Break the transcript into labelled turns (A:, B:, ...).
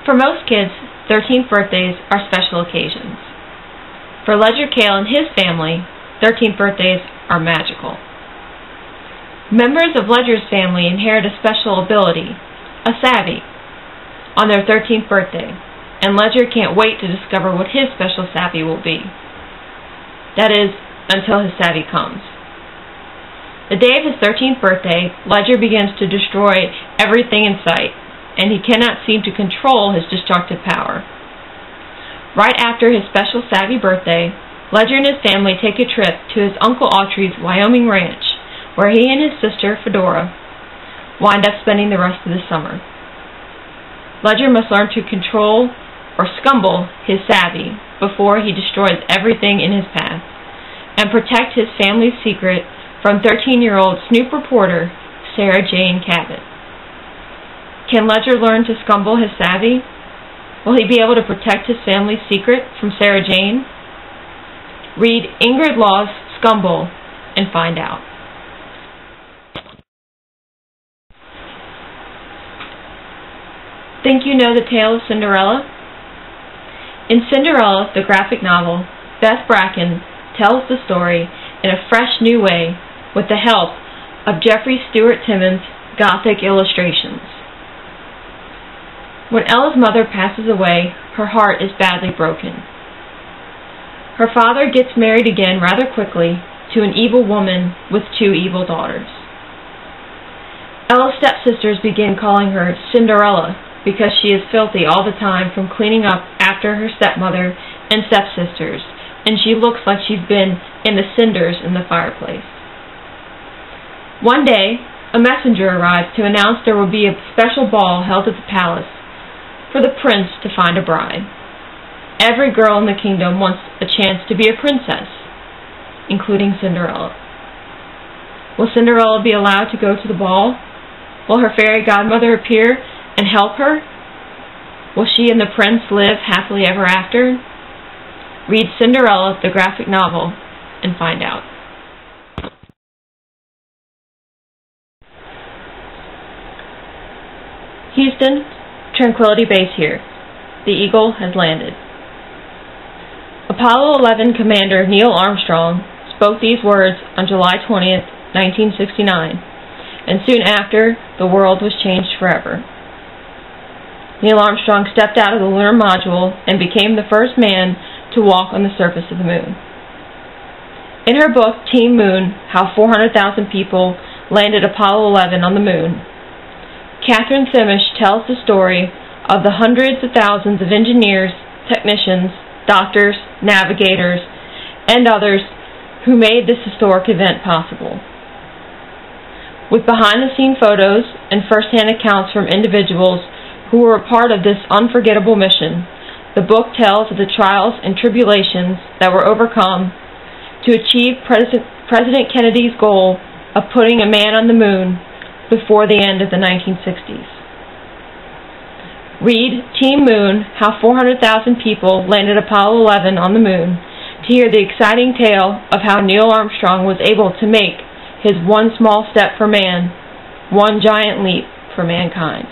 A: For most kids, 13th birthdays are special occasions. For Ledger Cale and his family, 13th birthdays are magical. Members of Ledger's family inherit a special ability, a savvy, on their 13th birthday, and Ledger can't wait to discover what his special savvy will be. That is, until his savvy comes. The day of his 13th birthday, Ledger begins to destroy everything in sight, and he cannot seem to control his destructive power. Right after his special savvy birthday, Ledger and his family take a trip to his Uncle Autry's Wyoming ranch, where he and his sister, Fedora, wind up spending the rest of the summer. Ledger must learn to control, or scumble, his savvy before he destroys everything in his path, and protect his family's secret from 13-year-old Snoop reporter Sarah Jane Cabot. Can Ledger learn to scumble his savvy? Will he be able to protect his family's secret from Sarah Jane? Read Ingrid Law's Scumble and find out. Think you know the tale of Cinderella? In Cinderella, the graphic novel, Beth Bracken tells the story in a fresh new way with the help of Jeffrey Stewart Timmons' Gothic illustrations. When Ella's mother passes away, her heart is badly broken. Her father gets married again rather quickly to an evil woman with 2 evil daughters. Ella's stepsisters begin calling her Cinderella because she is filthy all the time from cleaning up after her stepmother and stepsisters, and she looks like she's been in the cinders in the fireplace. One day, a messenger arrives to announce there will be a special ball held at the palace for the prince to find a bride. Every girl in the kingdom wants a chance to be a princess, including Cinderella. Will Cinderella be allowed to go to the ball? Will her fairy godmother appear and help her? Will she and the prince live happily ever after? Read Cinderella, the graphic novel, and find out. Houston, Tranquility Base here. The Eagle has landed. Apollo 11 Commander Neil Armstrong spoke these words on July 20th, 1969, and soon after, the world was changed forever. Neil Armstrong stepped out of the lunar module and became the first man to walk on the surface of the moon. In her book, Team Moon, How 400,000 People Landed Apollo 11 on the Moon, Catherine Simish tells the story of the hundreds of thousands of engineers, technicians, doctors, navigators, and others who made this historic event possible. With behind-the-scenes photos and first-hand accounts from individuals who were a part of this unforgettable mission, the book tells of the trials and tribulations that were overcome to achieve President Kennedy's goal of putting a man on the moon before the end of the 1960s. Read Team Moon, How 400,000 People Landed Apollo 11 on the Moon to hear the exciting tale of how Neil Armstrong was able to make his one small step for man, one giant leap for mankind.